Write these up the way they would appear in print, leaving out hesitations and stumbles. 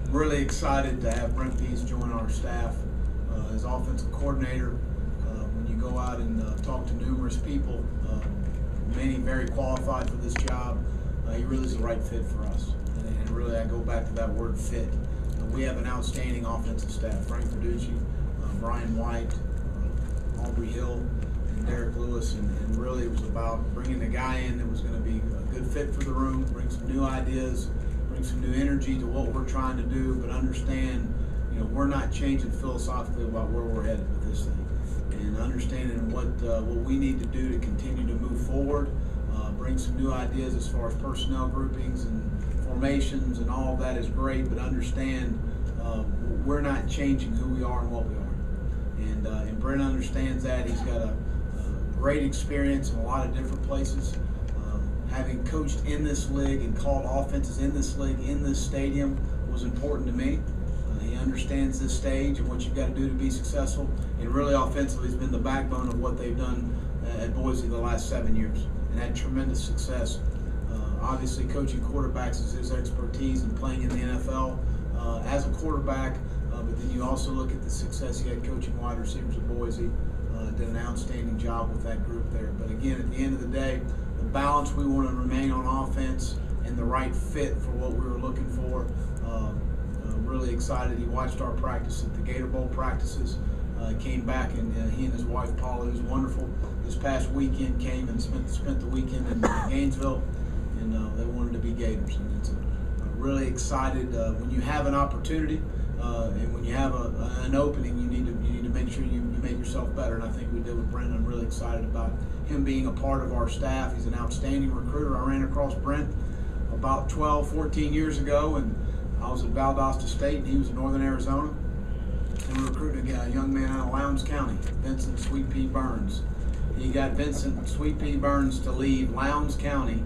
I'm really excited to have Brent Pease join our staff as offensive coordinator. When you go out and talk to numerous people, many very qualified for this job, he really is the right fit for us. And really, I go back to that word fit. We have an outstanding offensive staff: Frank Verducci, Brian White, Aubrey Hill, and Derek Lewis. And really, it was about bringing a guy in that was going to be a good fit for the room, bring some new ideas, bring some new energy to what we're trying to do, but understand, we're not changing philosophically about where we're headed with this thing, and understanding what we need to do to continue to move forward, bring some new ideas as far as personnel groupings and formations and all of that is great, but understand we're not changing who we are and what we are. And Brent understands that. He's got a great experience in a lot of different places. Having coached in this league and called offenses in this league, in this stadium, was important to me. He understands this stage and what you've got to do to be successful. And really, offensively, has been the backbone of what they've done at Boise the last 7 years and had tremendous success. Obviously, coaching quarterbacks is his expertise, and playing in the NFL as a quarterback. But then you also look at the success he had coaching wide receivers at Boise. Did an outstanding job with that group there. But again, at the end of the day, the balance we want to remain on offense and the right fit for what we were looking for. Really excited. He watched our practice at the Gator Bowl practices. Came back, and he and his wife Paula, who's wonderful, this past weekend came and spent the weekend in Gainesville, and they wanted to be Gators. And it's really excited when you have an opportunity and when you have an opening, you need to make sure you make yourself better. And I think we did with Brent. I'm really excited about him being a part of our staff. He's an outstanding recruiter. I ran across Brent about 12, 14 years ago, and I was at Valdosta State, and he was in Northern Arizona. And we recruited a young man out of Lowndes County, Vincent Sweet Pea Burns. He got Vincent Sweet Pea Burns to leave Lowndes County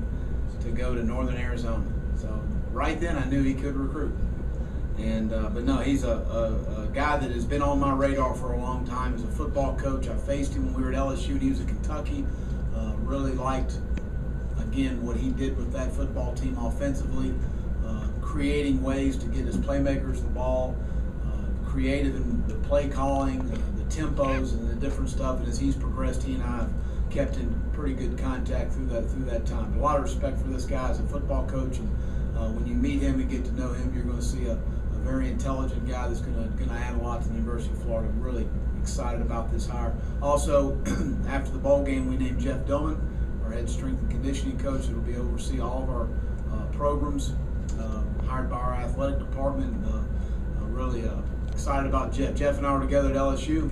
to go to Northern Arizona. So right then I knew he could recruit. And but no, he's a guy that has been on my radar for a long time. As a football coach, I faced him when we were at LSU, and he was at Kentucky. Really liked, again, what he did with that football team offensively, creating ways to get his playmakers the ball, creative in the play calling, the tempos, and the different stuff. And as he's progressed, he and I have kept in pretty good contact through that time. But a lot of respect for this guy as a football coach, and when you meet him and get to know him, you're going to see a very intelligent guy that's going to add a lot to the University of Florida. I'm really excited about this hire. Also, after the bowl game, we named Jeff Dillman our head strength and conditioning coach. That'll be oversee all of our programs, hired by our athletic department. Really excited about Jeff. Jeff and I were together at LSU,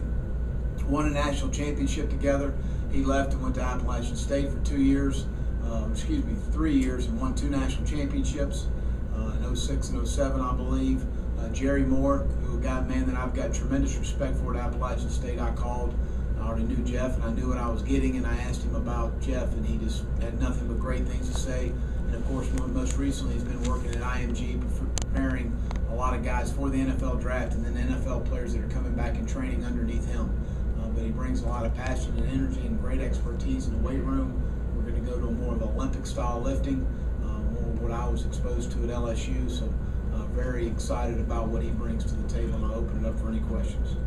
won a national championship together. He left and went to Appalachian State for 3 years, and won 2 national championships in 06 and 07, I believe. Jerry Moore, a man that I've got tremendous respect for at Appalachian State, I called. I already knew Jeff, and I knew what I was getting, and I asked him about Jeff, and he just had nothing but great things to say. And of course, most recently, he's been working at IMG, preparing a lot of guys for the NFL draft, and then NFL players that are coming back and training underneath him. But he brings a lot of passion and energy and great expertise in the weight room. We're going to go to more of Olympic style lifting, more what I was exposed to at LSU. So very excited about what he brings to the table, and I'll open it up for any questions.